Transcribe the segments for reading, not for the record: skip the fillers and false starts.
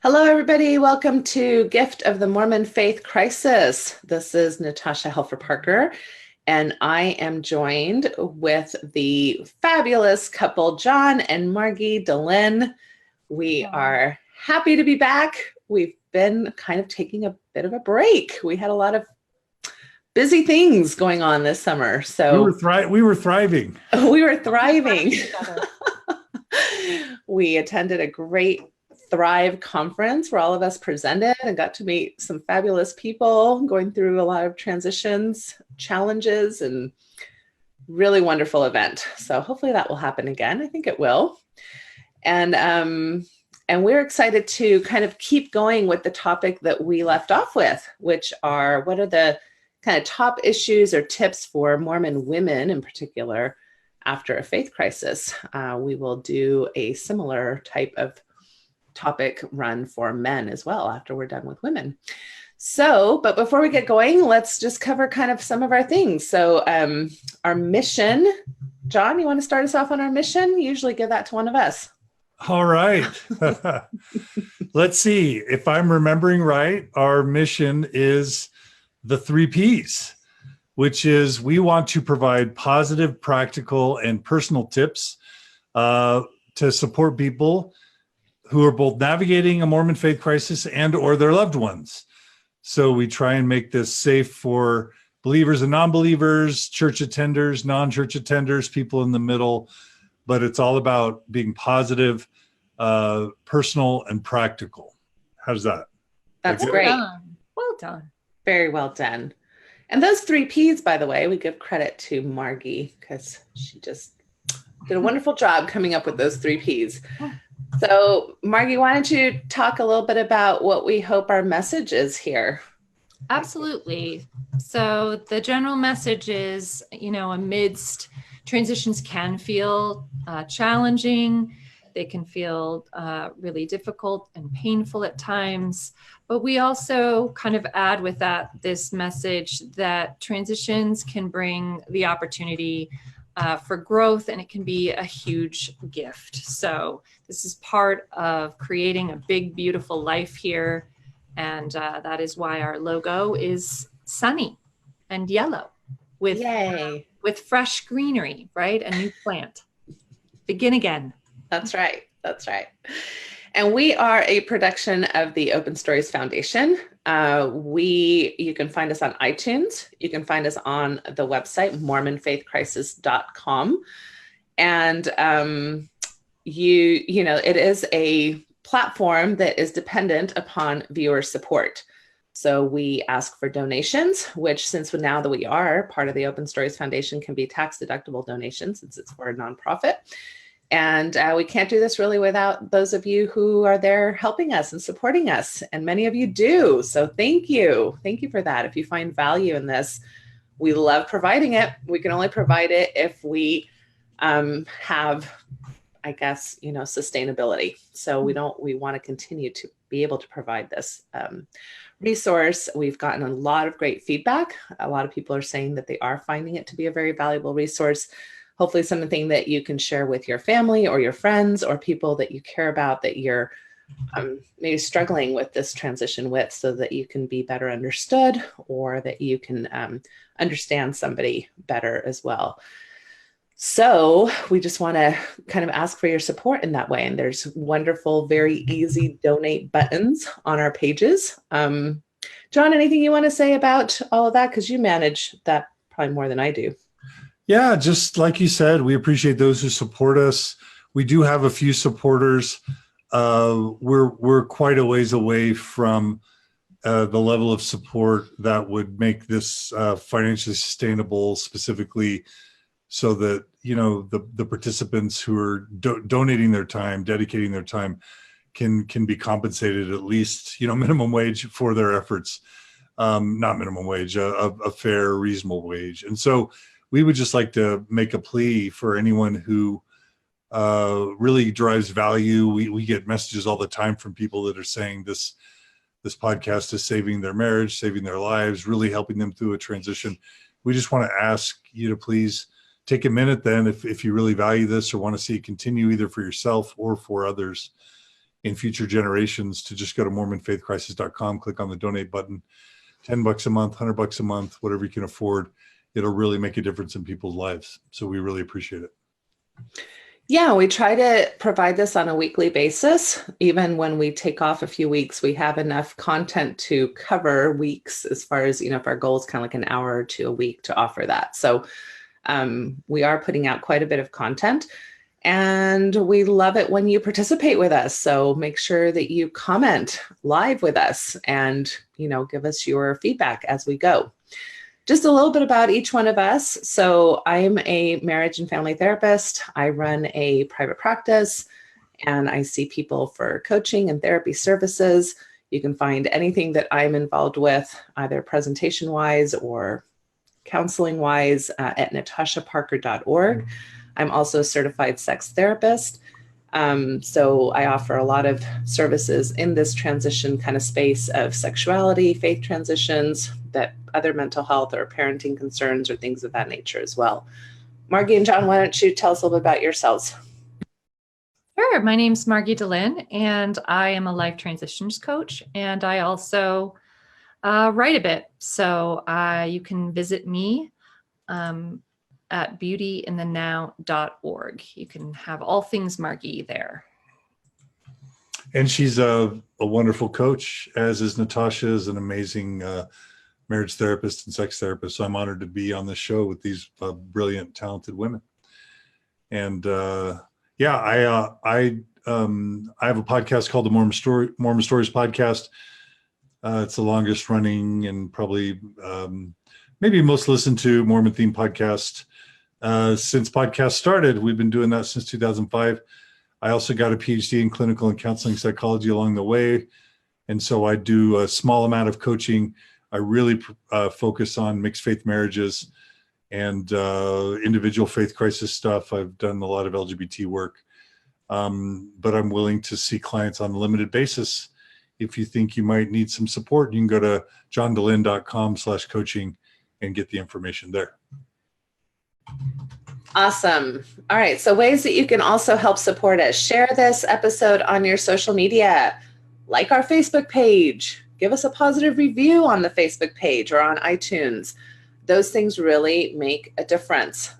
Hello, everybody. Welcome to Gift of the Mormon Faith Crisis. This is Natasha Helfer Parker, and I am joined with the fabulous couple, John and Margi Dehlin. We are happy to be back. We've been kind of taking a bit of a break. We had a lot of busy things going on this summer. So we were thriving. We were thriving. We attended a great Thrive conference where all of us presented and got to meet some fabulous people going through a lot of transitions, challenges, and really wonderful event. So hopefully that will happen again. I think it will. And we're excited to kind of keep going with the topic that we left off with, which are what are the kind of top issues or tips for Mormon women in particular after a faith crisis. We will do a similar type of topic run for men as well after we're done with women. So, but before we get going, let's just cover kind of some of our things. So our mission, John, you want to start us off on our mission? You usually give that to one of us. All right. Let's see. If I'm remembering right, our mission is the 3 Ps, which is we want to provide positive, practical, and personal tips to support people who are both navigating a Mormon faith crisis and or their loved ones. So we try and make this safe for believers and non-believers, church attenders, non-church attenders, people in the middle, but it's all about being positive, personal, and practical. How's that? That's great. Well done. Very well done. And those 3 Ps, by the way, we give credit to Margi because she just did a wonderful job coming up with those 3 Ps. So, Margi, why don't you talk a little bit about what we hope our message is here? Absolutely. So the general message is, amidst transitions can feel challenging. They can feel really difficult and painful at times. But we also kind of add with that this message that transitions can bring the opportunity for growth, and it can be a huge gift. So this is part of creating a big, beautiful life here. And that is why our logo is sunny and yellow with fresh greenery, right? A new plant. Begin again. That's right. That's right. And we are a production of the Open Stories Foundation. You can find us on iTunes. You can find us on the website, mormonfaithcrisis.com. And, it is a platform that is dependent upon viewer support. So we ask for donations, which since now that we are part of the Open Stories Foundation can be tax deductible donations since it's for a nonprofit. And we can't do this really without those of you who are there helping us and supporting us. And many of you do. So thank you. Thank you for that. If you find value in this, we love providing it. We can only provide it if we have, sustainability. So we want to continue to be able to provide this resource. We've gotten a lot of great feedback. A lot of people are saying that they are finding it to be a very valuable resource. Hopefully something that you can share with your family or your friends or people that you care about that you're maybe struggling with this transition with, so that you can be better understood or that you can understand somebody better as well. So we just want to kind of ask for your support in that way. And there's wonderful, very easy donate buttons on our pages. John, anything you want to say about all of that? Because you manage that probably more than I do. Yeah, just like you said, we appreciate those who support us. We do have a few supporters. We're quite a ways away from the level of support that would make this financially sustainable, specifically so that the participants who are donating their time, dedicating their time, can be compensated at least minimum wage for their efforts. Not minimum wage, a fair, reasonable wage, and so. We would just like to make a plea for anyone who really drives value. We get messages all the time from people that are saying this podcast is saving their marriage, saving their lives, really helping them through a transition. We just want to ask you to please take a minute then, if you really value this or want to see it continue either for yourself or for others, in future generations to just go to mormonfaithcrisis.com, click on the donate button. $10 a month, $100 a month, whatever you can afford. It'll really make a difference in people's lives. So we really appreciate it. Yeah, we try to provide this on a weekly basis. Even when we take off a few weeks, we have enough content to cover weeks as far as, if our goal is kind of like an hour or two a week to offer that. So we are putting out quite a bit of content, and we love it when you participate with us. So make sure that you comment live with us and, give us your feedback as we go. Just a little bit about each one of us. So I'm a marriage and family therapist. I run a private practice, and I see people for coaching and therapy services. You can find anything that I'm involved with, either presentation-wise or counseling-wise, at natashaparker.org. I'm also a certified sex therapist. So I offer a lot of services in this transition kind of space of sexuality, faith transitions, that other mental health or parenting concerns or things of that nature as well. Margi and John, why don't you tell us a little bit about yourselves? Sure. My name's Margi Dehlin, and I am a life transitions coach, and I also write a bit. So you can visit me at beautyinthenow.org. You can have all things Margi there. And she's a wonderful coach, as is Natasha, is an amazing marriage therapist and sex therapist. So I'm honored to be on this show with these brilliant, talented women. And I have a podcast called the Mormon Stories Podcast. It's the longest running and probably maybe most listened to Mormon themed podcast since podcast started. We've been doing that since 2005. I also got a PhD in clinical and counseling psychology along the way. And so I do a small amount of coaching. I really focus on mixed faith marriages and individual faith crisis stuff. I've done a lot of LGBT work, but I'm willing to see clients on a limited basis. If you think you might need some support, you can go to johndelin.com/coaching and get the information there. Awesome. All right. So ways that you can also help support us: share this episode on your social media, like our Facebook page, give us a positive review on the Facebook page or on iTunes. Those things really make a difference.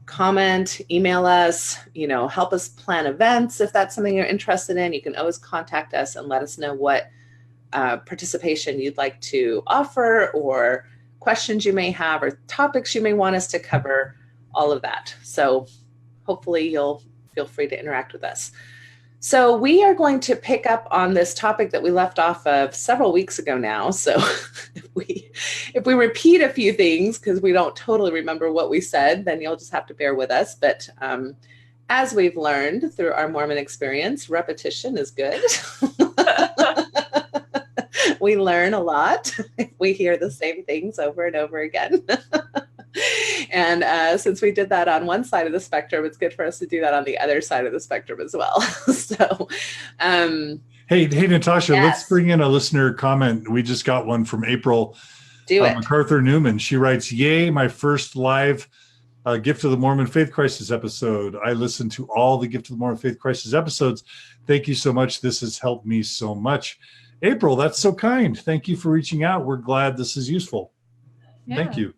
Comment, email us, help us plan events. If that's something you're interested in, you can always contact us and let us know what participation you'd like to offer, or questions you may have, or topics you may want us to cover, all of that. So hopefully you'll feel free to interact with us. So we are going to pick up on this topic that we left off of several weeks ago now. So if we repeat a few things because we don't totally remember what we said, then you'll just have to bear with us. But as we've learned through our Mormon experience, repetition is good. We learn a lot if we hear the same things over and over again. And since we did that on one side of the spectrum, it's good for us to do that on the other side of the spectrum as well. So, hey, Natasha, yes. Let's bring in a listener comment. We just got one from April MacArthur Newman. She writes, "Yay, my first live Gift of the Mormon Faith Crisis episode. I listened to all the Gift of the Mormon Faith Crisis episodes. Thank you so much. This has helped me so much." April, that's so kind. Thank you for reaching out. We're glad this is useful. Yeah. Thank you.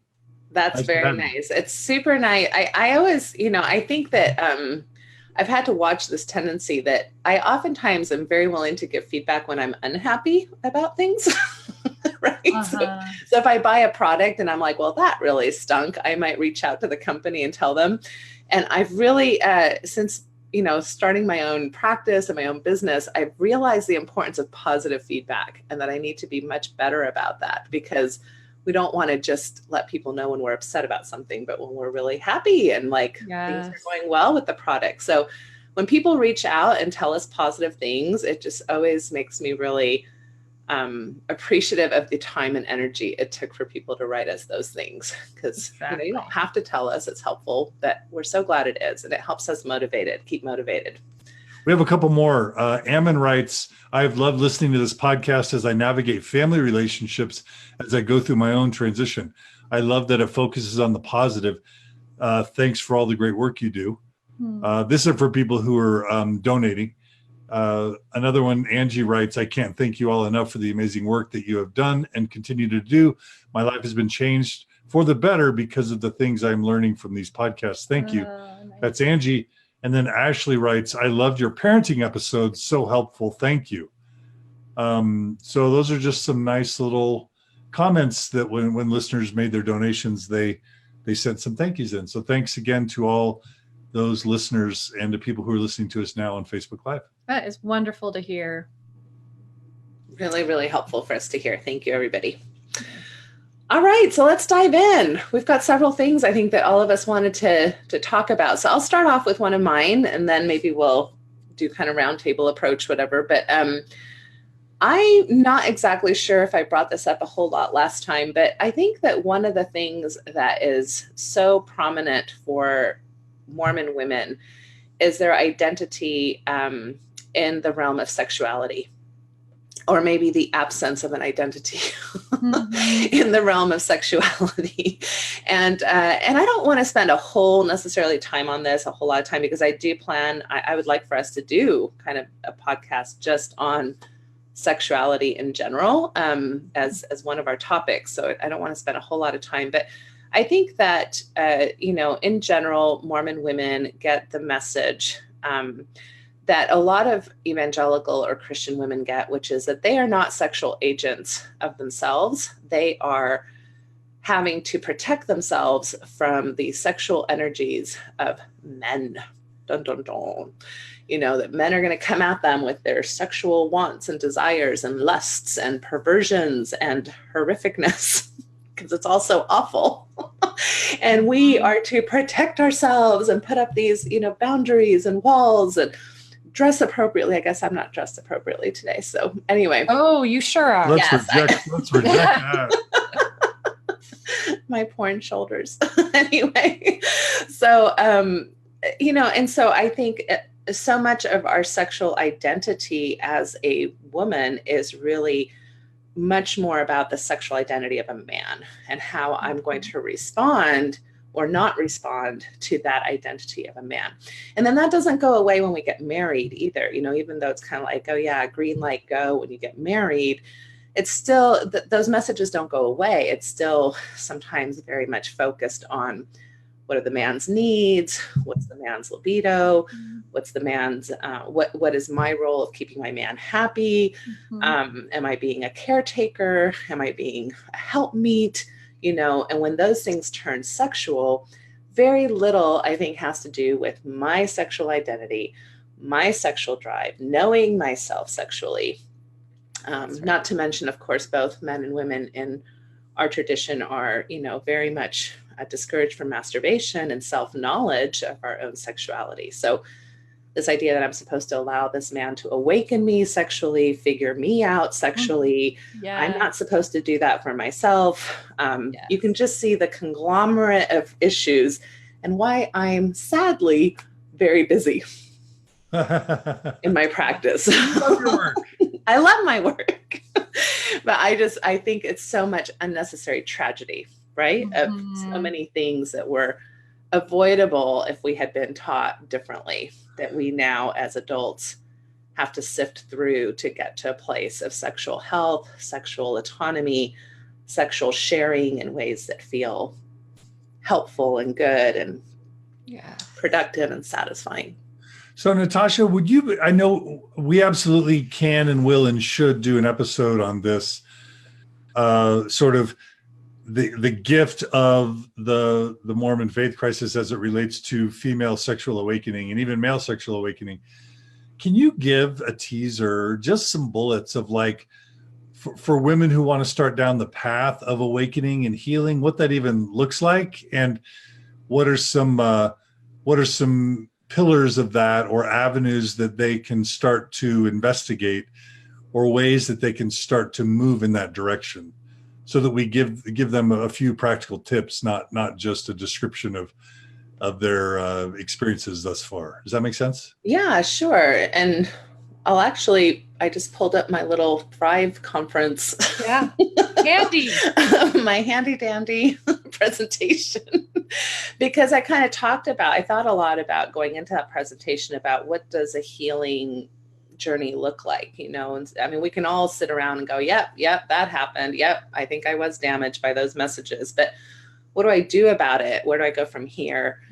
That's nice, very nice. It's super nice. I always, I think that I've had to watch this tendency that I oftentimes am very willing to give feedback when I'm unhappy about things. Right. Uh-huh. So if I buy a product and I'm like, well, that really stunk, I might reach out to the company and tell them. And I've really, since, starting my own practice and my own business, I've realized the importance of positive feedback, and that I need to be much better about that, because we don't want to just let people know when we're upset about something, but when we're really happy and things are going well with the product. So when people reach out and tell us positive things, it just always makes me really appreciative of the time and energy it took for people to write us those things. Because you don't have to tell us. It's helpful, but we're so glad it is, and it helps us keep motivated. We have a couple more. Ammon writes, "I've loved listening to this podcast as I navigate family relationships as I go through my own transition. I love that it focuses on the positive. Thanks for all the great work you do." This is for people who are donating. Another one, Angie writes, I can't thank you all enough for the amazing work that you have done and continue to do. My life has been changed for the better because of the things I'm learning from these podcasts. Thank you. Nice. That's Angie. And then Ashley writes, I loved your parenting episodes. So helpful. Thank you. So those are just some nice little comments that when listeners made their donations, they sent some thank yous in. So thanks again to all those listeners and to people who are listening to us now on Facebook Live. That is wonderful to hear. Really, really helpful for us to hear. Thank you, everybody. All right, so let's dive in. We've got several things I think that all of us wanted to talk about. So I'll start off with one of mine, and then maybe we'll do kind of roundtable approach, whatever. But I'm not exactly sure if I brought this up a whole lot last time, but I think that one of the things that is so prominent for Mormon women is their identity in the realm of sexuality, or maybe the absence of an identity in the realm of sexuality. And I don't want to spend a whole necessarily time on this, a whole lot of time, because I do plan, I would like for us to do kind of a podcast just on sexuality in general as one of our topics. So I don't want to spend a whole lot of time, but I think that, in general, Mormon women get the message that a lot of evangelical or Christian women get, which is that they are not sexual agents of themselves. They are having to protect themselves from the sexual energies of men. Dun, dun, dun. That men are going to come at them with their sexual wants and desires and lusts and perversions and horrificness, because it's all so awful. And we are to protect ourselves and put up these, boundaries and walls and dress appropriately. I guess I'm not dressed appropriately today. So anyway. Oh, you sure are. Let's reject that. My porn shoulders. Anyway. So, and so I think so much of our sexual identity as a woman is really much more about the sexual identity of a man and how I'm going to respond or not respond to that identity of a man. And then that doesn't go away when we get married either, even though it's kind of like, oh yeah, green light, go when you get married. It's still, those messages don't go away. It's still sometimes very much focused on what are the man's needs, what's the man's libido, what's the man's, what is my role of keeping my man happy? Am I being a caretaker? Am I being a helpmeet? And when those things turn sexual, very little, I think, has to do with my sexual identity, my sexual drive, knowing myself sexually. Right. Not to mention, of course, both men and women in our tradition are, very much discouraged from masturbation and self-knowledge of our own sexuality. So this idea that I'm supposed to allow this man to awaken me sexually, figure me out sexually. I'm not supposed to do that for myself. You can just see the conglomerate of issues and why I'm sadly very busy in my practice. Love your work. I love my work, but I think it's so much unnecessary tragedy, right? Of so many things that were avoidable if we had been taught differently, that we now as adults have to sift through to get to a place of sexual health, sexual autonomy, sexual sharing in ways that feel helpful and good and productive and satisfying. So Natasha, I know we absolutely can and will and should do an episode on this, sort of the gift of the Mormon faith crisis as it relates to female sexual awakening and even male sexual awakening. Can you give a teaser, just some bullets of for women who want to start down the path of awakening and healing, what that even looks like, and what are some pillars of that or avenues that they can start to investigate or ways that they can start to move in that direction, so that we give them a few practical tips, not just a description of their experiences thus far. Does that make sense? Yeah, sure. And I just pulled up my little Thrive conference. Yeah, handy. My handy dandy presentation, because I thought a lot about going into that presentation about what does a healing journey look like, you know? And I mean, we can all sit around and go, yep, that happened. Yep, I think I was damaged by those messages, but what do I do about it? Where do I go from here?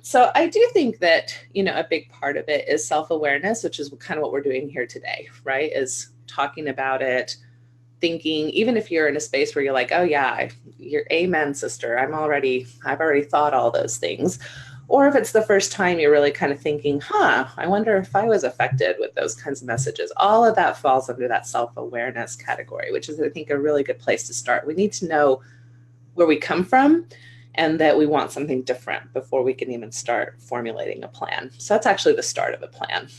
So I do think that, you know, a big part of it is self-awareness, which is kind of what we're doing here today, right? Is talking about it, thinking, even if you're in a space where you're like, oh yeah, you're amen, sister. I've already thought all those things. Or if it's the first time you're really kind of thinking, I wonder if I was affected with those kinds of messages. All of that falls under that self-awareness category, which is, I think, a really good place to start. We need to know where we come from and that we want something different before we can even start formulating a plan. So that's actually the start of a plan.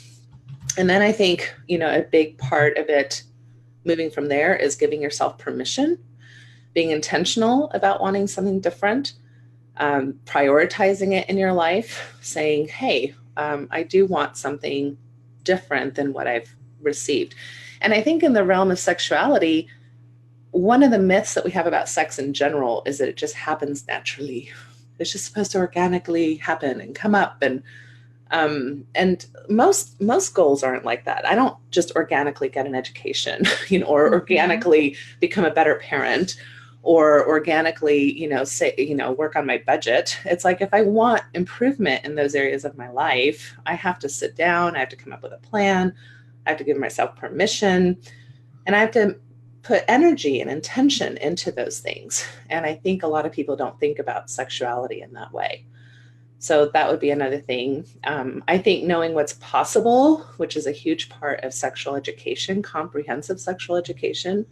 And then I think, you know, a big part of it moving from there is giving yourself permission, being intentional about wanting something different, prioritizing it in your life, saying, hey, I do want something different than what I've received. And I think in the realm of sexuality, one of the myths that we have about sex in general is that it just happens naturally. It's just supposed to organically happen and come up. And most goals aren't like that. I don't just organically get an education, you know, or organically become a better parent, or organically, you know, say, you know, work on my budget. It's like, if I want improvement in those areas of my life, I have to sit down, I have to come up with a plan, I have to give myself permission, and I have to put energy and intention into those things. And I think a lot of people don't think about sexuality in that way. So that would be another thing. I think knowing what's possible, which is a huge part of sexual education, comprehensive sexual education.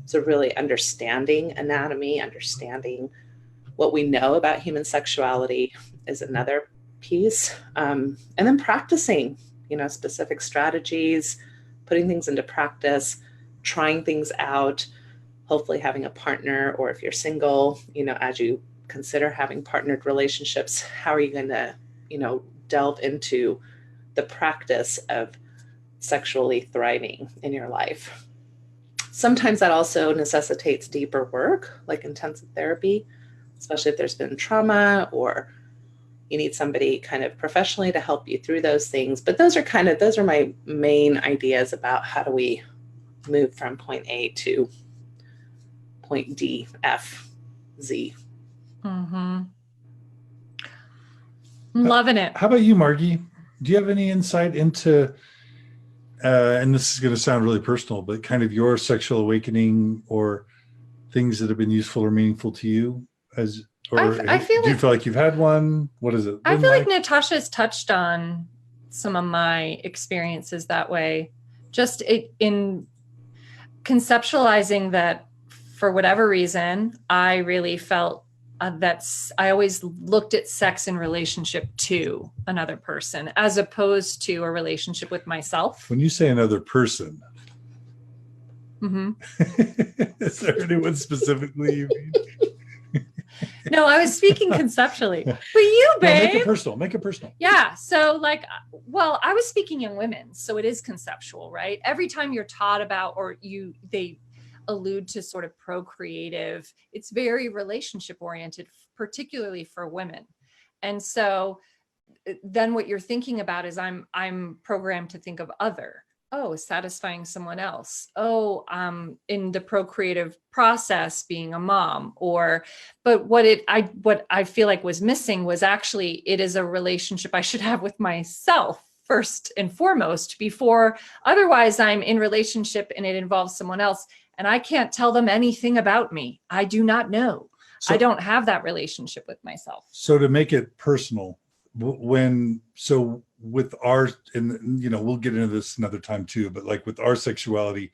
So really understanding anatomy, understanding what we know about human sexuality is another piece. And then practicing, you know, specific strategies, putting things into practice, trying things out, hopefully having a partner, or if you're single, you know, as you consider having partnered relationships, how are you going to, you know, delve into the practice of sexually thriving in your life? Sometimes that also necessitates deeper work, like intensive therapy, especially if there's been trauma, or you need somebody kind of professionally to help you through those things. But those are my main ideas about how do we move from point A to point D, F, Z. Mm-hmm. Loving it. How about you, Margi? Do you have any insight into, and this is going to sound really personal, but kind of your sexual awakening or things that have been useful or meaningful to you? Do you feel like you've had one? What is it? I feel like Natasha's touched on some of my experiences that way. Just in conceptualizing that, for whatever reason, I really felt I always looked at sex in relationship to another person as opposed to a relationship with myself. When you say another person, is there anyone specifically you mean? No, I was speaking conceptually. But you, babe. No, make it personal. Yeah. So I was speaking in women, so it is conceptual, right? Every time you're taught about, they allude to sort of procreative, it's very relationship oriented, particularly for women. And so then what you're thinking about is I'm programmed to think of other. Oh, satisfying someone else. Oh, in the procreative process, being a mom. But what I feel like was missing was actually, it is a relationship I should have with myself first and foremost, before otherwise I'm in relationship and it involves someone else. And I can't tell them anything about me. I do not know. I don't have that relationship with myself. So to make it personal, with our, and you know, we'll get into this another time too, but like with our sexuality,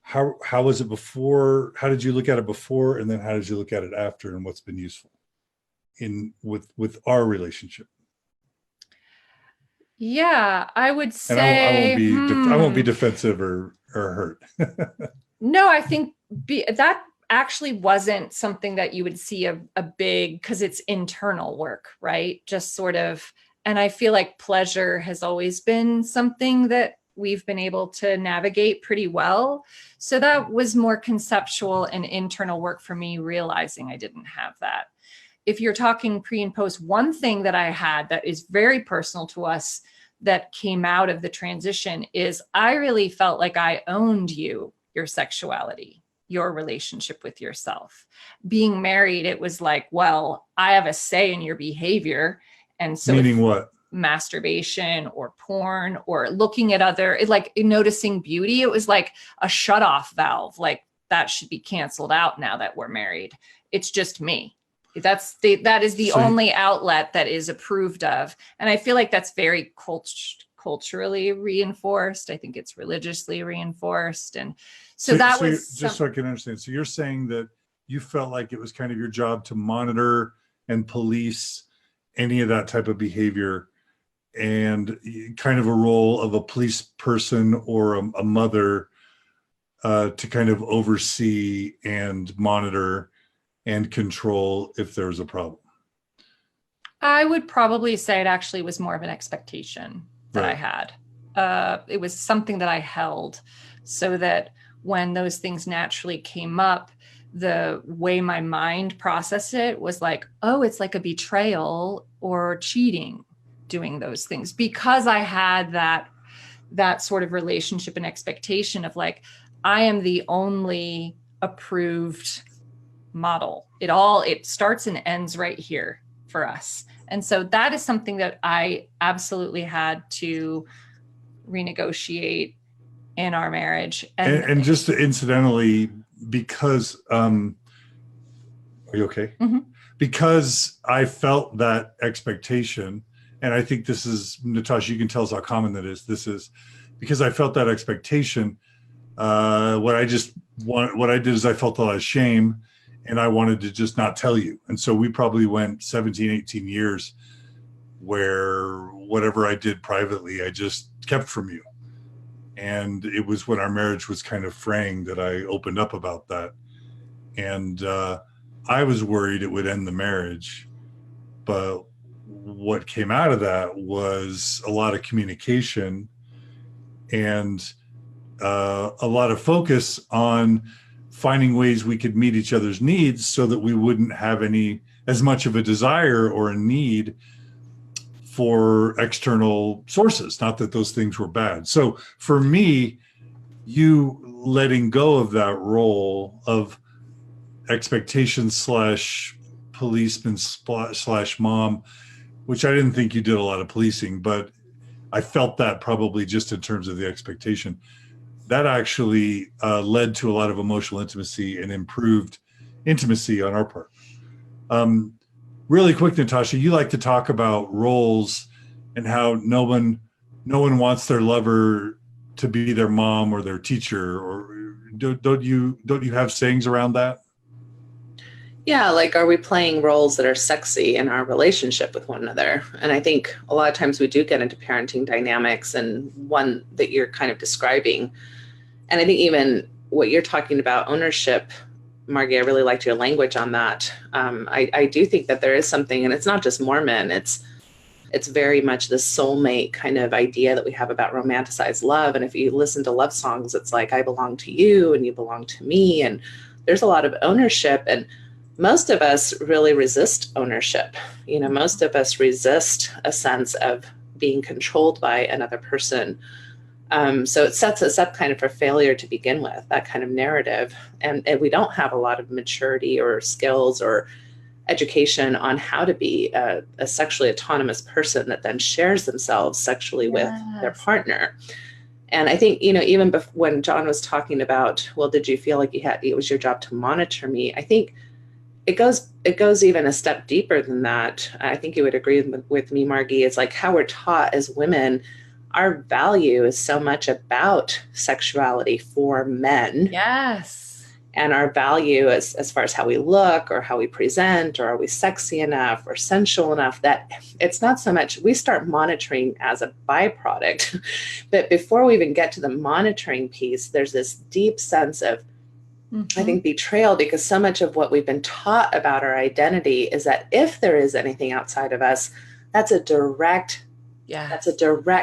how was it before? How did you look at it before? And then how did you look at it after, and what's been useful with our relationship? Yeah, I would say, and I won't be defensive or hurt. No, I think that actually wasn't something that you would see a big, because it's internal work, right? Just sort of, and I feel like pleasure has always been something that we've been able to navigate pretty well. So that was more conceptual and internal work for me, realizing I didn't have that. If you're talking pre and post, one thing that I had that is very personal to us that came out of the transition is I really felt like I owned you, your sexuality, your relationship with yourself. Being married, it was like, well, I have a say in your behavior. And so meaning what? Masturbation or porn or looking at other, like noticing beauty, it was like a shut off valve. Like that should be canceled out now that we're married. It's just me. That is the only outlet that is approved of. And I feel like that's very culturally reinforced. I think it's religiously reinforced. And so just so I can understand. So you're saying that you felt like it was kind of your job to monitor and police any of that type of behavior, and kind of a role of a police person or a mother to kind of oversee and monitor and control if there's a problem. I would probably say it actually was more of an expectation that I had. It was something that I held so that when those things naturally came up, the way my mind processed it was like, oh, it's like a betrayal or cheating doing those things, because I had that sort of relationship and expectation of like, I am the only approved model. It starts and ends right here for us. And so that is something that I absolutely had to renegotiate in our marriage. And just incidentally, because are you okay? Mm-hmm. Because I felt that expectation, and I think this is, Natasha, you can tell us how common that is. This is because I felt that expectation. What I did is I felt a lot of shame, and I wanted to just not tell you. And so we probably went 17, 18 years where whatever I did privately, I just kept from you. And it was when our marriage was kind of fraying that I opened up about that. And I was worried it would end the marriage. But what came out of that was a lot of communication and a lot of focus on finding ways we could meet each other's needs so that we wouldn't have as much of a desire or a need for external sources. Not that those things were bad. So for me, you letting go of that role of expectation / policeman / mom, which I didn't think you did a lot of policing, but I felt that probably just in terms of the expectation. That actually led to a lot of emotional intimacy and improved intimacy on our part. Really quick, Natasha, you like to talk about roles and how no one wants their lover to be their mom or their teacher, or don't you have sayings around that? Yeah, like, are we playing roles that are sexy in our relationship with one another? And I think a lot of times we do get into parenting dynamics, and one that you're kind of describing. And I think even what you're talking about, ownership, Margie, I really liked your language on that. I do think that there is something, and it's not just Mormon, it's very much the soulmate kind of idea that we have about romanticized love. And if you listen to love songs, it's like, I belong to you and you belong to me. And there's a lot of ownership. And most of us really resist ownership. You know, most of us resist a sense of being controlled by another person. So it sets us up kind of for failure to begin with, that kind of narrative. And we don't have a lot of maturity or skills or education on how to be a sexually autonomous person that then shares themselves sexually with their partner. And I think, you know, even when John was talking about, well, did you feel like it was your job to monitor me? I think it goes even a step deeper than that. I think you would agree with me, Margie. It's like how we're taught as women. Our value is so much about sexuality for men. Yes. And our value as far as how we look or how we present, or are we sexy enough or sensual enough, that it's not so much, we start monitoring as a byproduct. But before we even get to the monitoring piece, there's this deep sense of, I think, betrayal, because so much of what we've been taught about our identity is that if there is anything outside of us, that's a direct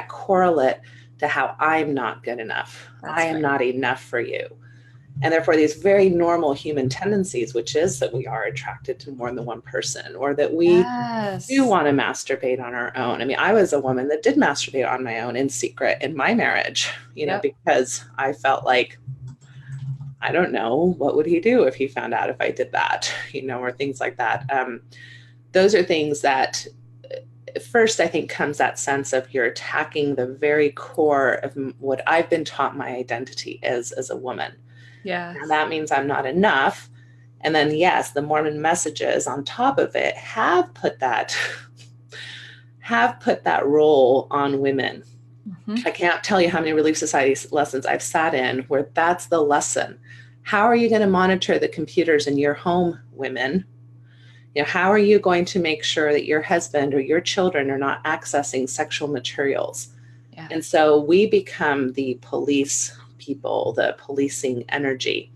correlate to how I'm not good enough. I am not enough for you. And therefore, these very normal human tendencies, which is that we are attracted to more than one person, or that we do want to masturbate on our own. I mean, I was a woman that did masturbate on my own in secret in my marriage, you know, because I felt like, I don't know, what would he do if he found out if I did that, you know, or things like that. Those are things that first, I think, comes that sense of you're attacking the very core of what I've been taught my identity is as a woman. Yeah. And that means I'm not enough. And then, yes, the Mormon messages on top of it have put that role on women. I can't tell you how many Relief Society lessons I've sat in where that's the lesson. How are you going to monitor the computers in your home, women? You know, how are you going to make sure that your husband or your children are not accessing sexual materials? Yeah. And so we become the police people, the policing energy.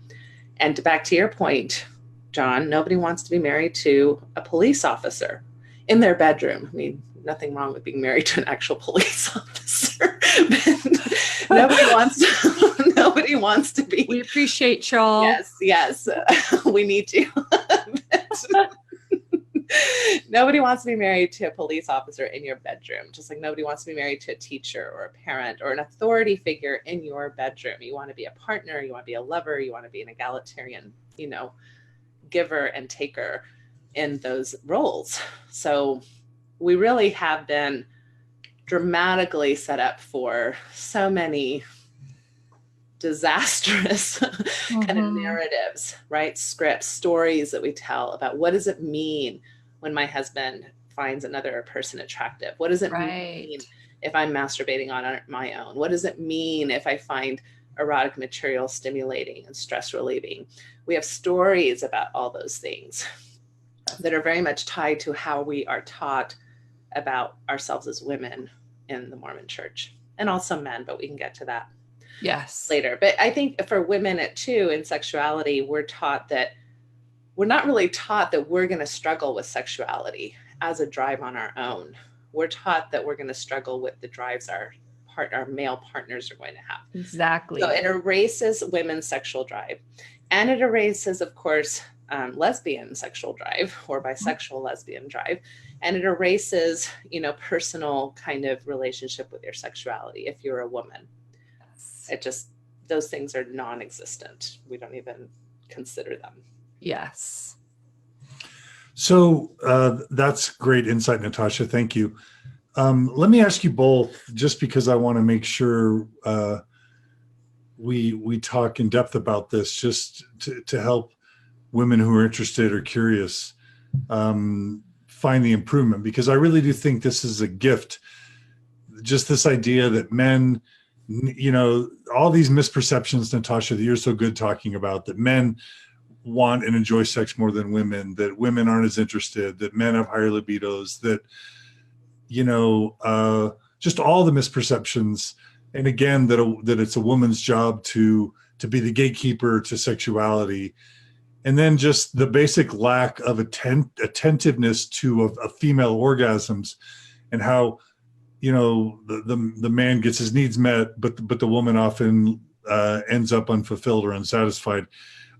And back to your point, John, nobody wants to be married to a police officer in their bedroom. I mean, nothing wrong with being married to an actual police officer. Nobody wants to be. We appreciate y'all. Yes, we need to. Nobody wants to be married to a police officer in your bedroom, just like nobody wants to be married to a teacher or a parent or an authority figure in your bedroom. You want to be a partner, you want to be a lover, you want to be an egalitarian, you know, giver and taker in those roles. So we really have been dramatically set up for so many disastrous kind of narratives, right? Scripts, stories that we tell about what does it mean when my husband finds another person attractive? What does it mean if I'm masturbating on my own? What does it mean if I find erotic material stimulating and stress relieving? We have stories about all those things that are very much tied to how we are taught about ourselves as women in the Mormon church, and also men, but we can get to that later. But I think for women too, in sexuality, we're not really taught that we're going to struggle with sexuality as a drive on our own. We're taught that we're going to struggle with the drives our male partners are going to have. Exactly. So it erases women's sexual drive, and it erases, of course, lesbian sexual drive or bisexual lesbian drive, and it erases, you know, personal kind of relationship with your sexuality if you're a woman. It just, those things are non-existent. We don't even consider them. Yes. So that's great insight, Natasha. Thank you. Let me ask you both, just because I want to make sure we talk in depth about this, just to help women who are interested or curious find the improvement, because I really do think this is a gift. Just this idea that men, you know, all these misperceptions, Natasha, that you're so good talking about, that men want and enjoy sex more than women, that women aren't as interested, that men have higher libidos, that, you know, just all the misperceptions. And again, that it's a woman's job to be the gatekeeper to sexuality. And then just the basic lack of attentiveness to a female orgasms, and how, you know, the man gets his needs met, but the woman often ends up unfulfilled or unsatisfied.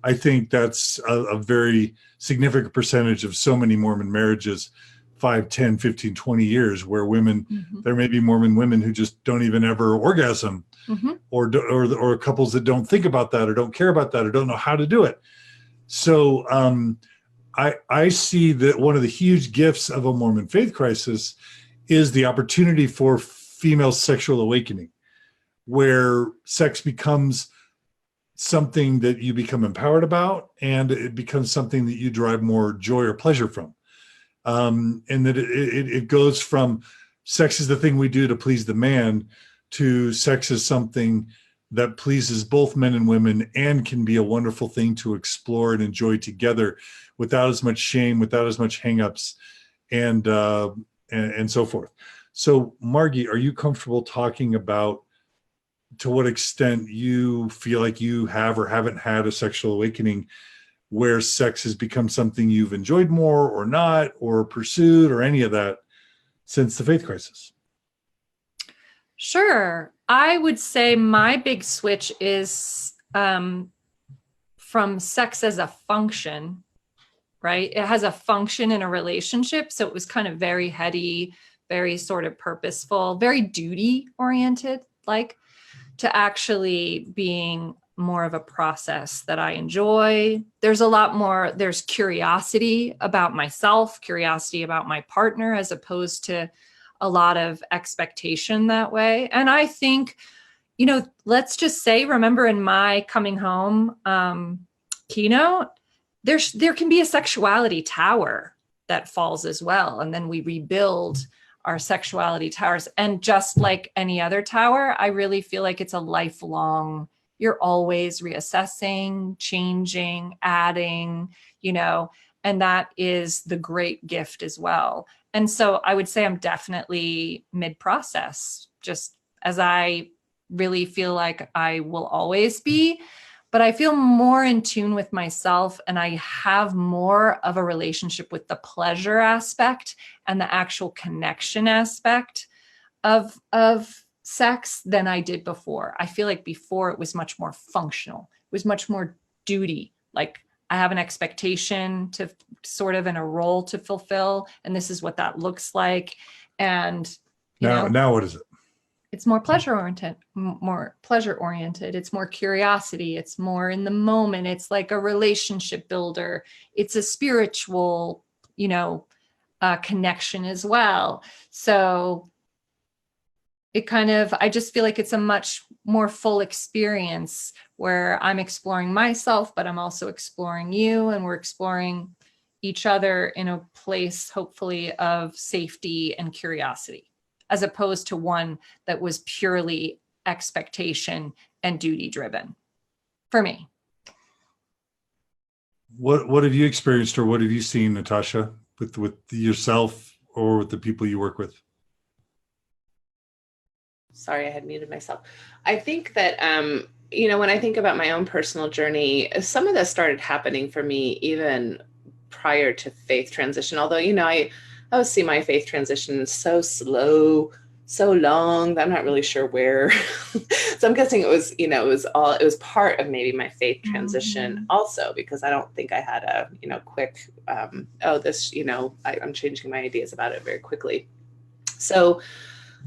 I think that's a very significant percentage of so many Mormon marriages, 5, 10, 15, 20 years, where women, there may be Mormon women who just don't even ever orgasm, or couples that don't think about that or don't care about that or don't know how to do it. So I see that one of the huge gifts of a Mormon faith crisis is the opportunity for female sexual awakening, where sex becomes something that you become empowered about, and it becomes something that you derive more joy or pleasure from. And that it goes from sex is the thing we do to please the man, to sex is something that pleases both men and women and can be a wonderful thing to explore and enjoy together without as much shame, without as much hangups, and so forth. So Margi, are you comfortable talking about to what extent you feel like you have or haven't had a sexual awakening where sex has become something you've enjoyed more or not, or pursued, or any of that since the faith crisis? Sure. I would say my big switch is from sex as a function, right? It has a function in a relationship. So it was kind of very heady, very sort of purposeful, very duty oriented, like, to actually being more of a process that I enjoy. There's a lot more, there's curiosity about myself, curiosity about my partner, as opposed to a lot of expectation that way. And I think, you know, let's just say, remember in my coming home keynote, there can be a sexuality tower that falls as well. And then we rebuild our sexuality towers. And just like any other tower, I really feel like it's a lifelong, you're always reassessing, changing, adding, you know, and that is the great gift as well. And so I would say I'm definitely mid-process, just as I really feel like I will always be, but I feel more in tune with myself, and I have more of a relationship with the pleasure aspect and the actual connection aspect of sex than I did before. I feel like before it was much more functional. It was much more duty. Like, I have an expectation to sort of in a role to fulfill, and this is what that looks like. And now what is it? It's more pleasure oriented. It's more curiosity. It's more in the moment. It's like a relationship builder. It's a spiritual, connection as well. So it kind of, I just feel like it's a much more full experience where I'm exploring myself, but I'm also exploring you, and we're exploring each other in a place, hopefully, of safety and curiosity, as opposed to one that was purely expectation and duty driven for me. What have you experienced, or what have you seen, Natasha, with yourself or with the people you work with? Sorry, I had muted myself. I think that, when I think about my own personal journey, some of this started happening for me even prior to faith transition. Although, I always see my faith transition so slow, so long that I'm not really sure where. So I'm guessing it was part of maybe my faith transition also, because I don't think I had a, quick, I'm changing my ideas about it very quickly. So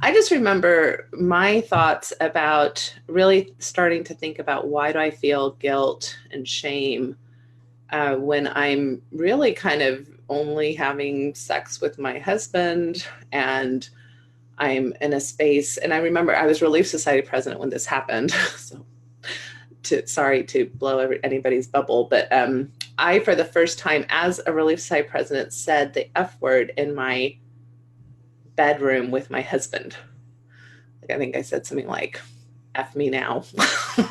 I just remember my thoughts about really starting to think about, why do I feel guilt and shame when I'm really kind of only having sex with my husband, and I'm in a space. And I remember I was Relief Society president when this happened. So sorry to blow anybody's bubble, but I, for the first time as a Relief Society president, said the F word in my bedroom with my husband. I think I said something like, F me now,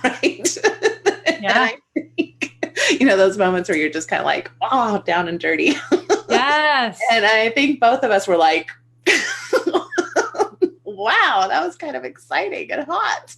right? Yeah. And I think, those moments where you're just kind of like, oh, down and dirty. Yes. And I think both of us were like, wow, that was kind of exciting and hot.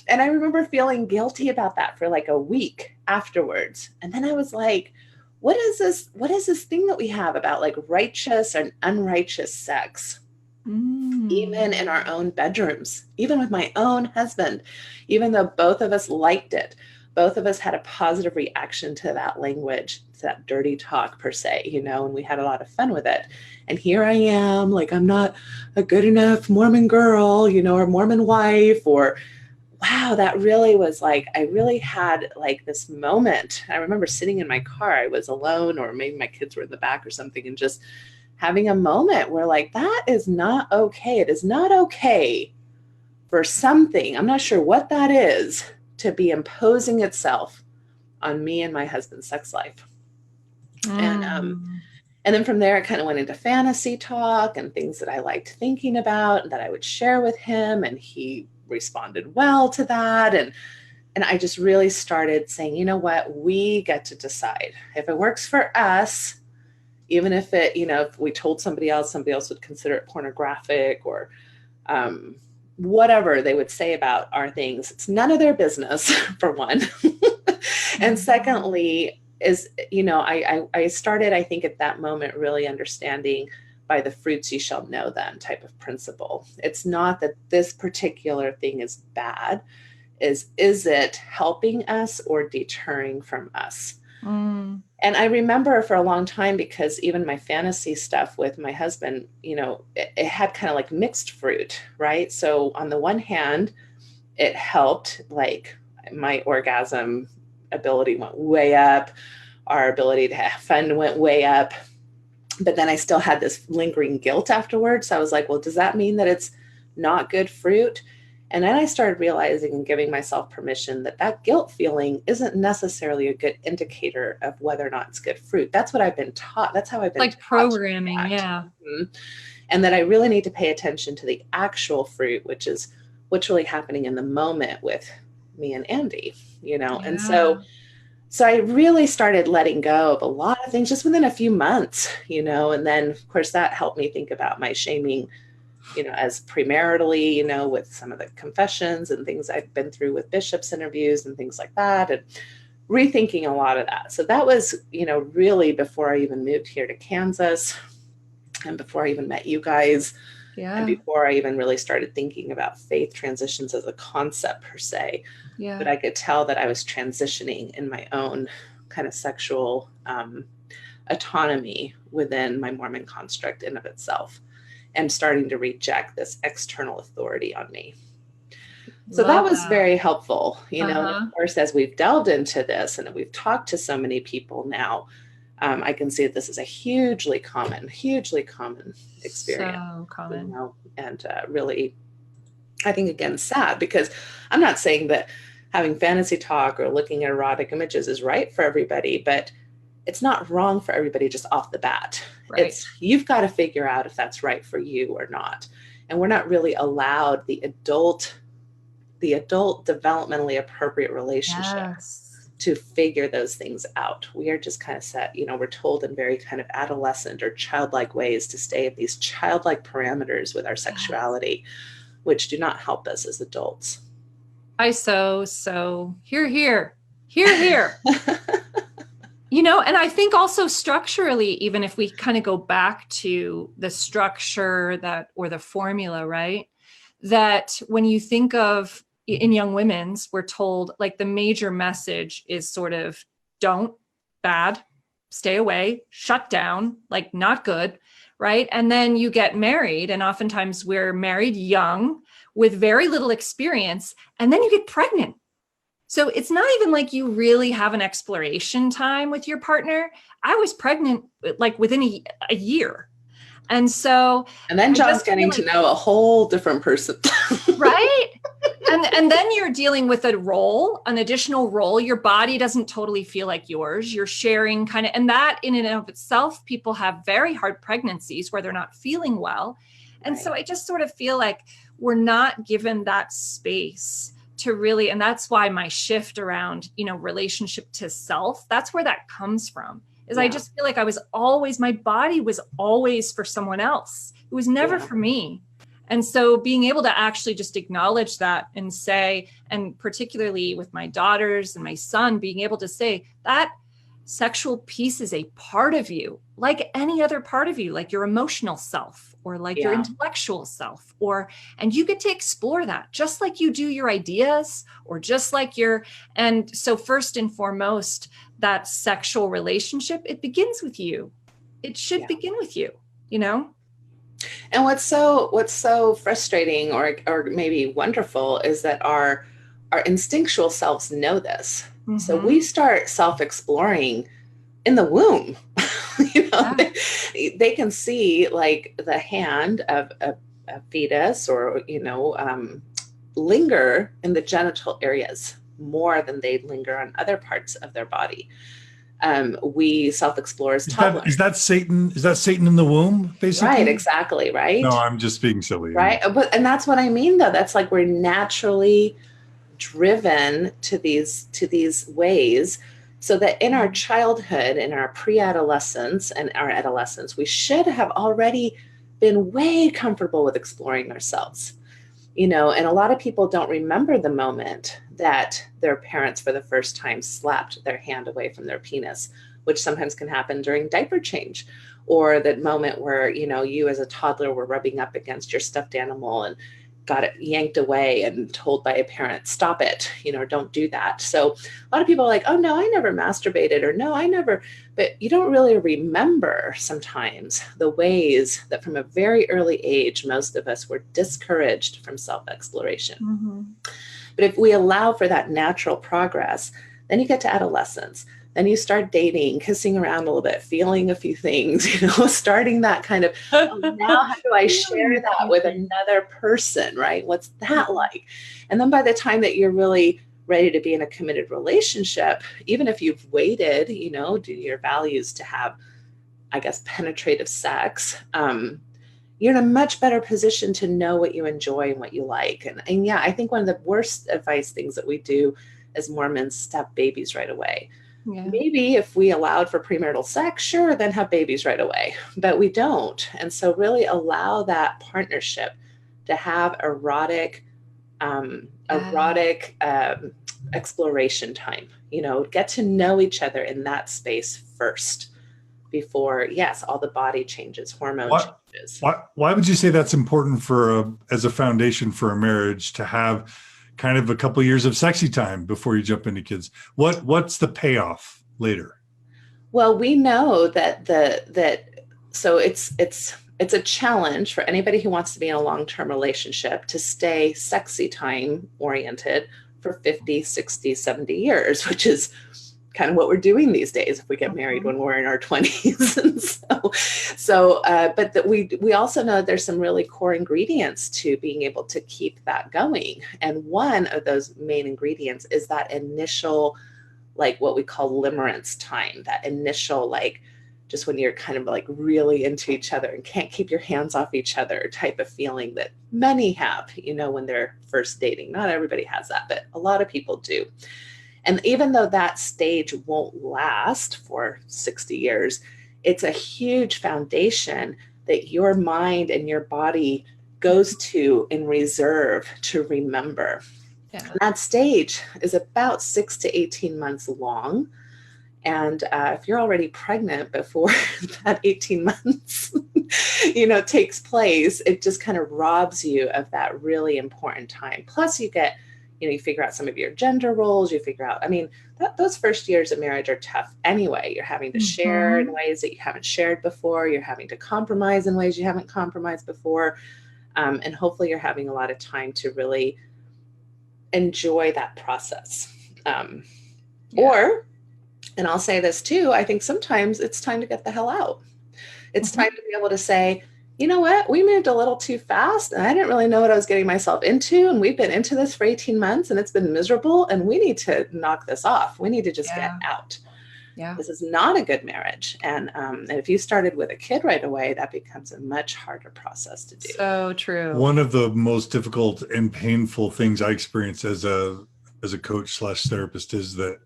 And I remember feeling guilty about that for like a week afterwards. And then I was like, what is this thing that we have about like righteous and unrighteous sex? Even in our own bedrooms, even with my own husband, even though both of us liked it, both of us had a positive reaction to that language, to that dirty talk per se, and we had a lot of fun with it. And here I am, like, I'm not a good enough Mormon girl, or Mormon wife, or wow, that really was like, I really had like this moment. I remember sitting in my car, I was alone, or maybe my kids were in the back or something, and just having a moment where like, that is not okay. It is not okay for something, I'm not sure what that is, to be imposing itself on me and my husband's sex life. And then from there, it kind of went into fantasy talk and things that I liked thinking about and that I would share with him. And he responded well to that. And I just really started saying, you know what, we get to decide if it works for us. Even if it, if we told somebody else would consider it pornographic, or whatever they would say about our things. It's none of their business, for one. And secondly is, I started, I think at that moment, really understanding by the fruits you shall know them type of principle. It's not that this particular thing is bad. is it helping us or deterring from us? Mm. And I remember for a long time, because even my fantasy stuff with my husband, it had kind of like mixed fruit, right? So on the one hand, it helped, like my orgasm ability went way up, our ability to have fun went way up. But then I still had this lingering guilt afterwards. So I was like, well, does that mean that it's not good fruit? And then I started realizing and giving myself permission that guilt feeling isn't necessarily a good indicator of whether or not it's good fruit. That's what I've been taught. That's how I've been Like taught. programming. Yeah. Mm-hmm. And that I really need to pay attention to the actual fruit, which is what's really happening in the moment with me and Andy, And so I really started letting go of a lot of things just within a few months, and then of course that helped me think about my shaming, as premaritally, with some of the confessions and things I've been through with bishops interviews and things like that, and rethinking a lot of that. So that was, really before I even moved here to Kansas and before I even met you guys. Yeah. And before I even really started thinking about faith transitions as a concept per se. Yeah. But I could tell that I was transitioning in my own kind of sexual autonomy within my Mormon construct in of itself, and starting to reject this external authority on me. So that was very helpful, And of course, as we've delved into this and we've talked to so many people now, I can see that this is a hugely common experience. So common. And really, I think, again, sad, because I'm not saying that having fantasy talk or looking at erotic images is right for everybody, but it's not wrong for everybody just off the bat. Right. You've got to figure out if that's right for you or not. And we're not really allowed the adult developmentally appropriate relationship to figure those things out. We are just kind of set, we're told in very kind of adolescent or childlike ways to stay in these childlike parameters with our sexuality, which do not help us as adults. Here. And I think also structurally, even if we kind of go back to the structure or the formula, right? That when you think of in young women's, we're told like the major message is sort of don't, bad, stay away, shut down, like not good, right? And then you get married, and oftentimes we're married young with very little experience, and then you get pregnant. So it's not even like you really have an exploration time with your partner. I was pregnant like within a year. And then John's getting to know a whole different person. Right? And then you're dealing with an additional role. Your body doesn't totally feel like yours. You're sharing and that in and of itself, people have very hard pregnancies where they're not feeling well. And so I just sort of feel like we're not given that space to really, and that's why my shift around, relationship to self, that's where that comes from. I just feel like my body was always for someone else. It was never for me. And so being able to actually just acknowledge that and say, and particularly with my daughters and my son, being able to say that sexual piece is a part of you, like any other part of you, like your emotional self or like your intellectual self, and you get to explore that just like you do your ideas or just like and so first and foremost, that sexual relationship, it begins with you. It should begin with you, And what's so frustrating or maybe wonderful is that our instinctual selves know this. Mm-hmm. So we start self-exploring in the womb. They can see like the hand of a fetus or, linger in the genital areas more than they linger on other parts of their body. We self-explore as toddlers. Is that Satan? Is that Satan in the womb, basically? Right, exactly, right? No, I'm just being silly. Right, and that's what I mean, though. That's like we're naturally driven to these ways, so that in our childhood, in our pre-adolescence and our adolescence, we should have already been way comfortable with exploring ourselves. And a lot of people don't remember the moment that their parents for the first time slapped their hand away from their penis, which sometimes can happen during diaper change, or that moment where, you as a toddler were rubbing up against your stuffed animal and got it yanked away and told by a parent, stop it, don't do that. So a lot of people are like, oh no, I never masturbated, or no, I never, but you don't really remember sometimes the ways that from a very early age, most of us were discouraged from self-exploration. Mm-hmm. But if we allow for that natural progress, then you get to adolescence. Then you start dating, kissing around a little bit, feeling a few things, starting that kind of, oh, now how do I share that with another person, right? What's that like? And then by the time that you're really ready to be in a committed relationship, even if you've waited, due to your values to have, I guess, penetrative sex, you're in a much better position to know what you enjoy and what you like. And yeah, I think one of the worst advice things that we do as Mormons, step babies right away. Yeah. Maybe if we allowed for premarital sex, sure, then have babies right away, but we don't. And so really allow that partnership to have erotic exploration time, get to know each other in that space first before, yes, all the body changes, hormone changes. Why would you say that's important as a foundation for a marriage, to have kind of a couple of years of sexy time before you jump into kids? What's the payoff later? Well, we know so it's a challenge for anybody who wants to be in a long-term relationship to stay sexy time oriented for 50, 60, 70 years, which is kind of what we're doing these days if we get married when we're in our 20s. And but we also know that there's some really core ingredients to being able to keep that going. And one of those main ingredients is that initial, like what we call limerence time, that initial, like, just when you're kind of like really into each other and can't keep your hands off each other type of feeling that many have, when they're first dating. Not everybody has that, but a lot of people do. And even though that stage won't last for 60 years, it's a huge foundation that your mind and your body goes to in reserve to remember. Yeah. And that stage is about 6 to 18 months long. And if you're already pregnant before that 18 months, takes place, it just kind of robs you of that really important time. Plus you get, you figure out some of your gender roles, you figure out, those first years of marriage are tough anyway. You're having to share in ways that you haven't shared before. You're having to compromise in ways you haven't compromised before. And hopefully you're having a lot of time to really enjoy that process. Or, and I'll say this too, I think sometimes it's time to get the hell out. It's time to be able to say, you know what, we moved a little too fast and I didn't really know what I was getting myself into. And we've been into this for 18 months and it's been miserable and we need to knock this off. We need to just get out. Yeah. This is not a good marriage. And if you started with a kid right away, that becomes a much harder process to do. So true. One of the most difficult and painful things I experience as a coach / therapist is that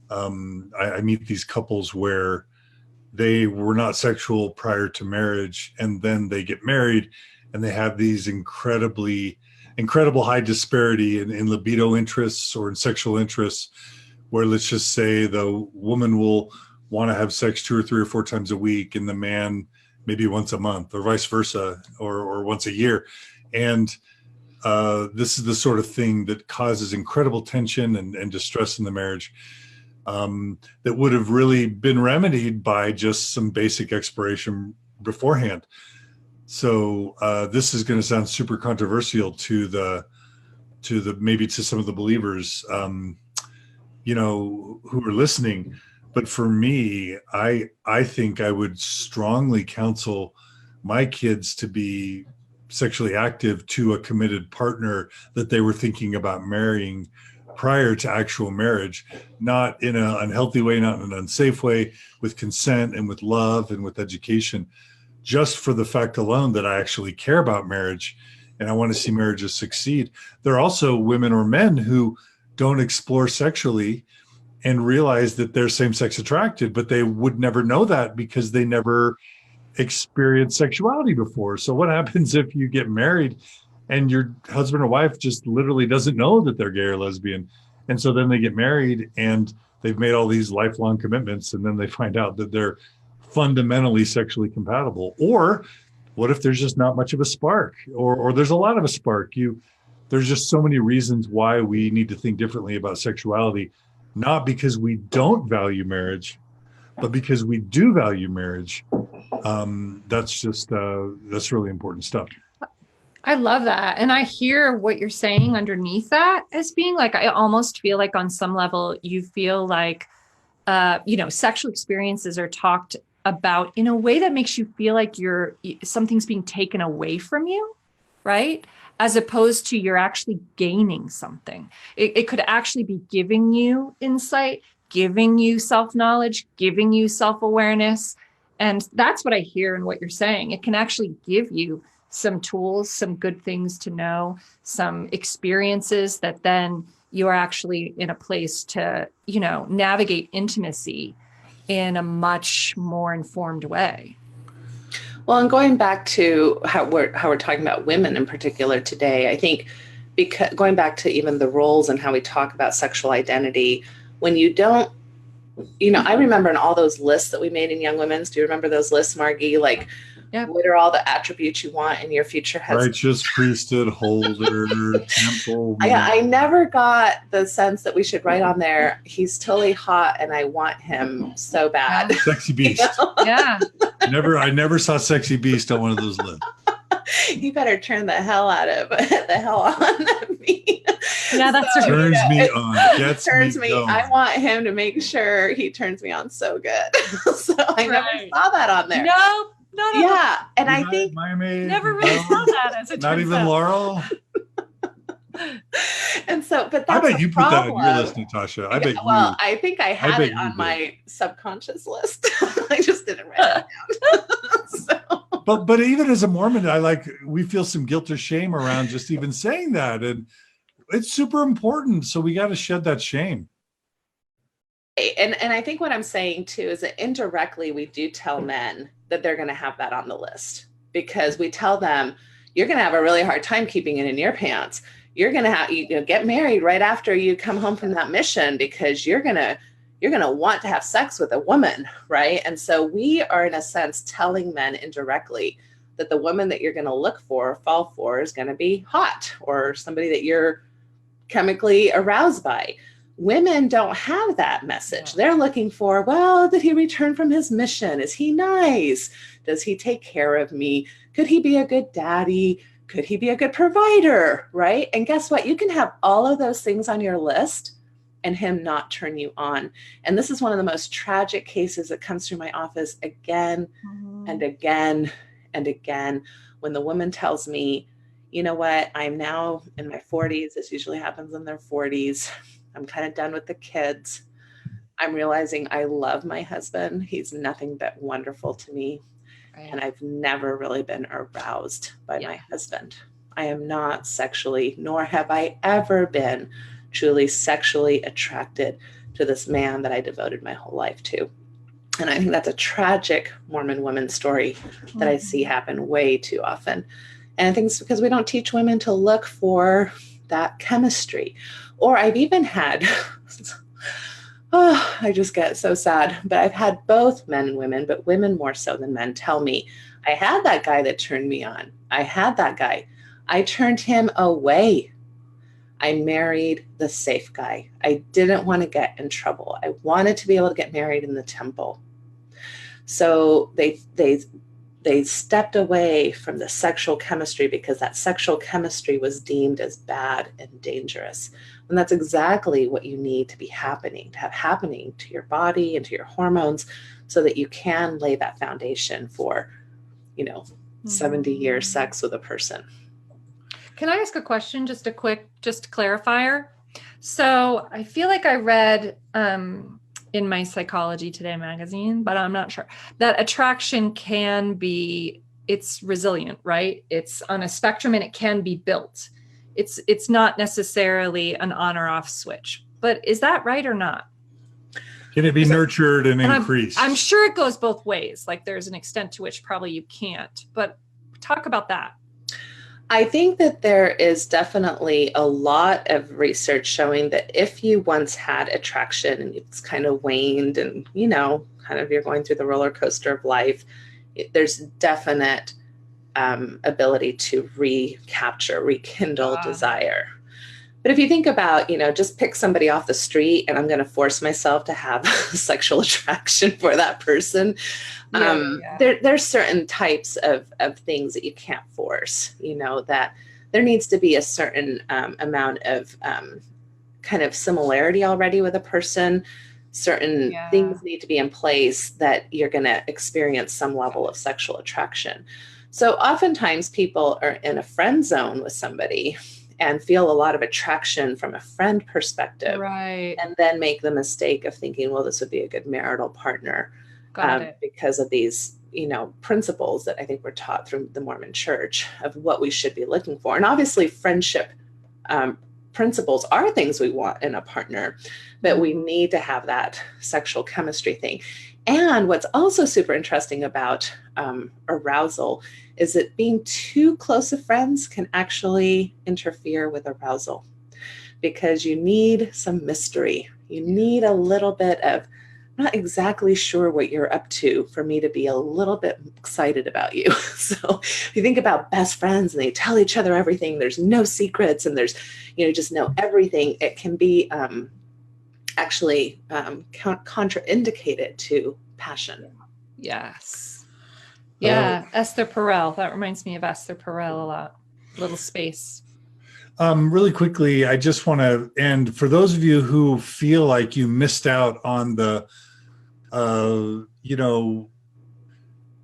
I meet these couples where they were not sexual prior to marriage, and then they get married and they have these incredible high disparity in libido interests or in sexual interests, where let's just say the woman will want to have sex 2 or 3 or 4 times a week and the man maybe once a month, or vice versa, or once a year. And this is the sort of thing that causes incredible tension and distress in the marriage. That would have really been remedied by just some basic exploration beforehand. So this is going to sound super controversial to maybe to some of the believers, who are listening. But for me, I think I would strongly counsel my kids to be sexually active to a committed partner that they were thinking about marrying prior to actual marriage, not in an unhealthy way, not in an unsafe way, with consent and with love and with education, just for the fact alone that I actually care about marriage and I want to see marriages succeed. There are also women or men who don't explore sexually and realize that they're same-sex attracted, but they would never know that because they never experienced sexuality before. So what happens if you get married and your husband or wife just literally doesn't know that they're gay or lesbian? And so then they get married and they've made all these lifelong commitments, and then they find out that they're fundamentally sexually compatible. Or What if there's just not much of a spark, or there's a lot of a spark? There's just so many reasons why we need to think differently about sexuality, not because we don't value marriage, but because we do value marriage. That's really important stuff. I love that. And I hear what you're saying underneath that as being like, I almost feel like on some level, you feel like, sexual experiences are talked about in a way that makes you feel like something's being taken away from you, right? As opposed to you're actually gaining something. It could actually be giving you insight, giving you self-knowledge, giving you self-awareness. And that's what I hear in what you're saying. It can actually give you some tools, some good things to know, some experiences that then you're actually in a place to, navigate intimacy in a much more informed way. Well, and going back to how we're talking about women in particular today, I think because going back to even the roles and how we talk about sexual identity, when you don't, I remember in all those lists that we made in Young Women's, do you remember those lists, Margi? Like, yep. What are all the attributes you want in your future husband? Righteous, priesthood, holder, temple. I never got the sense that we should write on there, he's totally hot and I want him so bad. Sexy beast. Yeah. I never saw sexy beast on one of those lists. You better turn the hell on me. Yeah, that's so, turns me on. Gets turns me. I want him to make sure he turns me on so good. So I never saw that on there. No. Yeah, and I think never really saw that as a not even out. Laurel. And so, but that's I bet you put that on your list, Natasha. I bet you. Well, I think I had it on my subconscious list. I just didn't write it down. So. But even as a Mormon, we feel some guilt or shame around just even saying that, and it's super important. So we got to shed that shame. And I think what I'm saying too is that indirectly we do tell men that they're going to have that on the list, because we tell them you're going to have a really hard time keeping it in your pants. You're going to have get married right after you come home from that mission, because you're going to want to have sex with a woman, right? And so we are in a sense telling men indirectly that the woman that you're going to look for or fall for is going to be hot, or somebody that you're chemically aroused by. Women don't have that message. They're looking for, well, did he return from his mission? Is he nice? Does he take care of me? Could he be a good daddy? Could he be a good provider? Right? And guess what? You can have all of those things on your list and him not turn you on. And this is one of the most tragic cases that comes through my office again and again and again, when the woman tells me, you know what, I'm now in my 40s. This usually happens in their 40s. I'm kind of done with the kids. I'm realizing I love my husband. He's nothing but wonderful to me. Right. And I've never really been aroused by my husband. I am not sexually, nor have I ever been truly sexually attracted to this man that I devoted my whole life to. And I think that's a tragic Mormon woman story that I see happen way too often. And I think it's because we don't teach women to look for that chemistry. Or I've even had, I just get so sad, but I've had both men and women, but women more so than men, tell me, I had that guy that turned me on. I had that guy. I turned him away. I married the safe guy. I didn't want to get in trouble. I wanted to be able to get married in the temple. So they stepped away from the sexual chemistry because that sexual chemistry was deemed as bad and dangerous. And that's exactly what you need to have happening to your body and to your hormones, so that you can lay that foundation for, 70-year sex with a person. Can I ask a question? Just clarifier. So I feel like I read in my Psychology Today magazine, but I'm not sure, that attraction it's resilient, right? It's on a spectrum and it can be built. It's not necessarily an on or off switch, but is that right or not? Can it be nurtured and increased? I'm sure it goes both ways. Like there's an extent to which probably you can't, but talk about that. I think that there is definitely a lot of research showing that if you once had attraction and it's kind of waned and, kind of you're going through the roller coaster of life, there's definite ability to rekindle desire. But if you think about, just pick somebody off the street and I'm going to force myself to have sexual attraction for that person. There's certain types of things that you can't force, that there needs to be a certain amount of kind of similarity already with a person. Certain things need to be in place that you're going to experience some level of sexual attraction. So oftentimes people are in a friend zone with somebody and feel a lot of attraction from a friend perspective, right? And then make the mistake of thinking, well, this would be a good marital partner because of these, principles that I think we're taught through the Mormon Church of what we should be looking for. And obviously friendship principles are things we want in a partner, but we need to have that sexual chemistry thing. And what's also super interesting about arousal is that being too close of friends can actually interfere with arousal, because you need some mystery. You need a little bit of, I'm not exactly sure what you're up to for me to be a little bit excited about you. So if you think about best friends and they tell each other everything, there's no secrets and there's, just know everything, it can be actually contraindicated to passion. Yes. Yeah. Esther Perel. That reminds me of Esther Perel a lot. Little space. Really quickly, I just want to end, for those of you who feel like you missed out on the,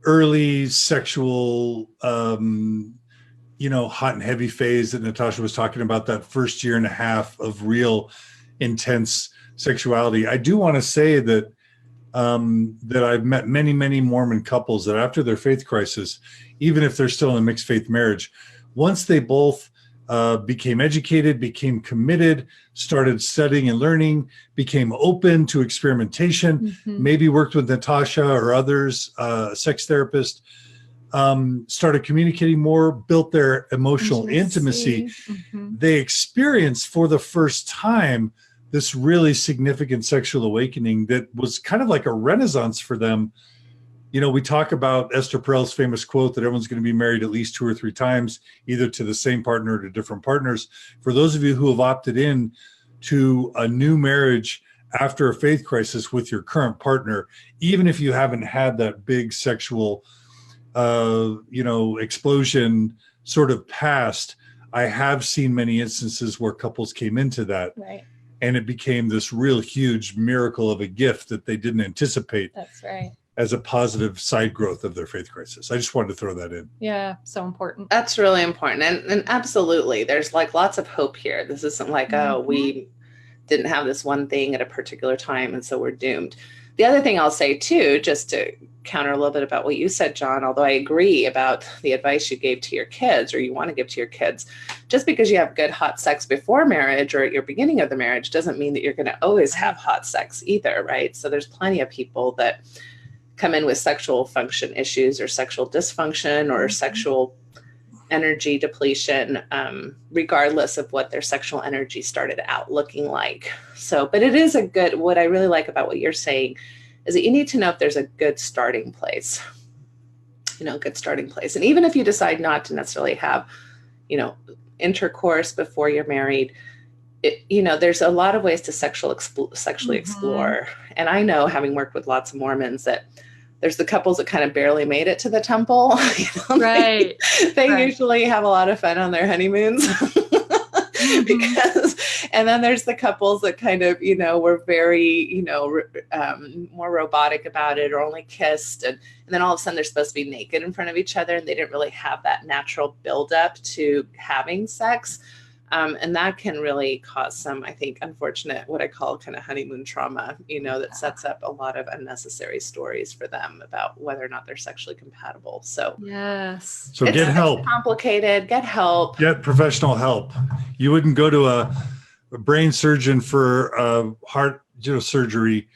early sexual, hot and heavy phase that Natasha was talking about, that first year and a half of real intense sexuality. I do want to say that that I've met many, many Mormon couples that after their faith crisis, even if they're still in a mixed faith marriage, once they both became educated, became committed, started studying and learning, became open to experimentation, maybe worked with Natasha or others, sex therapist, started communicating more, built their emotional intimacy. They experienced for the first time this really significant sexual awakening that was kind of like a renaissance for them. We talk about Esther Perel's famous quote that everyone's going to be married at least 2 or 3 times, either to the same partner or to different partners. For those of you who have opted in to a new marriage after a faith crisis with your current partner, even if you haven't had that big sexual, explosion sort of past, I have seen many instances where couples came into that. Right. And it became this real huge miracle of a gift that they didn't anticipate. That's right. As a positive side growth of their faith crisis. I just wanted to throw that in. Yeah, so important. That's really important. And absolutely, there's like lots of hope here. This isn't like, oh, we didn't have this one thing at a particular time and so we're doomed. The other thing I'll say too, just to counter a little bit about what you said, John, although I agree about the advice you gave to your kids or you want to give to your kids, just because you have good hot sex before marriage or at your beginning of the marriage doesn't mean that you're going to always have hot sex either, right? So there's plenty of people that come in with sexual function issues or sexual dysfunction or sexual energy depletion, regardless of what their sexual energy started out looking like. So, but it is what I really like about what you're saying is that you need to know if there's a good starting place, good starting place. And even if you decide not to necessarily have, intercourse before you're married, there's a lot of ways to sexually explore. And I know, having worked with lots of Mormons, that there's the couples that kind of barely made it to the temple. Right. They usually have a lot of fun on their honeymoons. And then there's the couples that kind of, were very, more robotic about it or only kissed. And then all of a sudden they're supposed to be naked in front of each other and they didn't really have that natural buildup to having sex. And that can really cause some, I think, unfortunate, what I call kind of honeymoon trauma, that sets up a lot of unnecessary stories for them about whether or not they're sexually compatible. So, yes. So get help. It's complicated. Get help. Get professional help. You wouldn't go to a brain surgeon for heart surgery.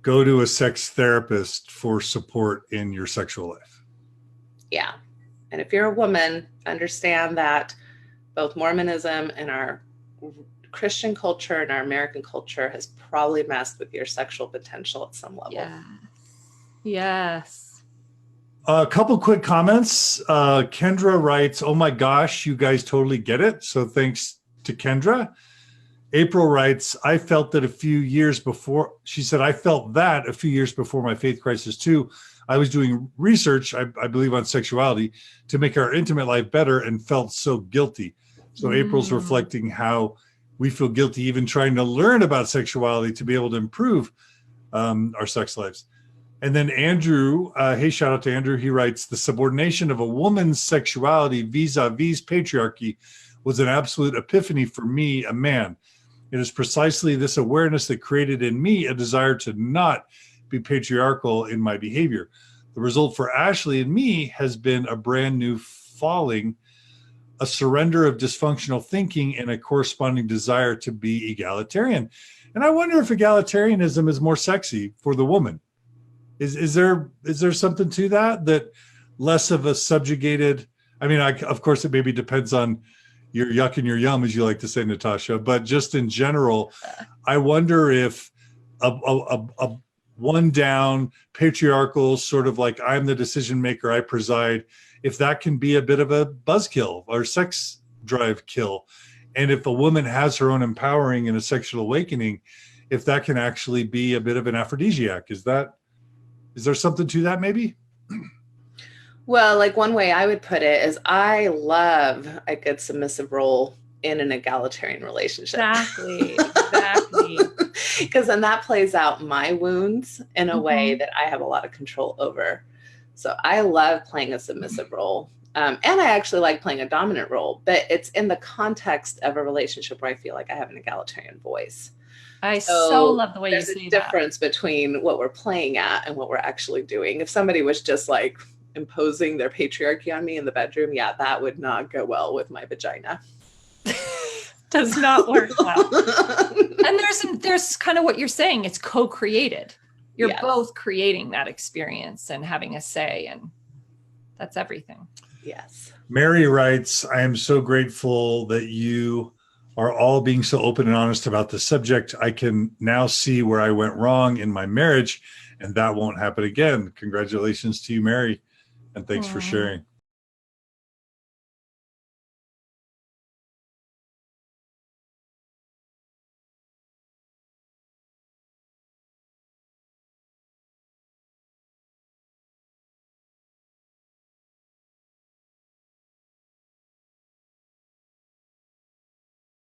Go to a sex therapist for support in your sexual life. Yeah. And if you're a woman, understand that both Mormonism and our Christian culture and our American culture has probably messed with your sexual potential at some level. Yes. A couple quick comments. Kendra writes, "Oh my gosh, you guys totally get it." So thanks to Kendra. April writes, "I felt that a few years before," she said, "I felt that a few years before my faith crisis too. I was doing research, I believe, on sexuality to make our intimate life better and felt so guilty." So April's reflecting how we feel guilty even trying to learn about sexuality to be able to improve our sex lives. And then Andrew, hey, shout out to Andrew. He writes, "The subordination of a woman's sexuality vis-a-vis patriarchy was an absolute epiphany for me, a man. It is precisely this awareness that created in me a desire to not be patriarchal in my behavior. The result for Ashley and me has been a brand new falling, a surrender of dysfunctional thinking, and a corresponding desire to be egalitarian." And I wonder if egalitarianism is more sexy for the woman. Is there something to that less of a subjugated? I mean, of course, it maybe depends on your yuck and your yum, as you like to say, Natasha. But just in general, I wonder if a one down patriarchal sort of like I'm the decision maker, I preside, if that can be a bit of a buzzkill or sex drive kill, and if a woman has her own empowering and a sexual awakening, if that can actually be a bit of an aphrodisiac. Is there something to that maybe? Well, like one way I would put it is I love a good submissive role in an egalitarian relationship. Exactly. Because then that plays out my wounds in a way that I have a lot of control over. So I love playing a submissive role. And I actually like playing a dominant role, but it's in the context of a relationship where I feel like I have an egalitarian voice. I so love the way you say that. There's a difference between what we're playing at and what we're actually doing. If somebody was just like imposing their patriarchy on me in the bedroom, yeah, that would not go well with my vagina. Does not work well. And there's kind of what you're saying. It's co-created. You're both creating that experience and having a say, and that's everything. Yes. Mary writes, "I am so grateful that you are all being so open and honest about the subject. I can now see where I went wrong in my marriage, and that won't happen again." Congratulations to you, Mary, and thanks for sharing.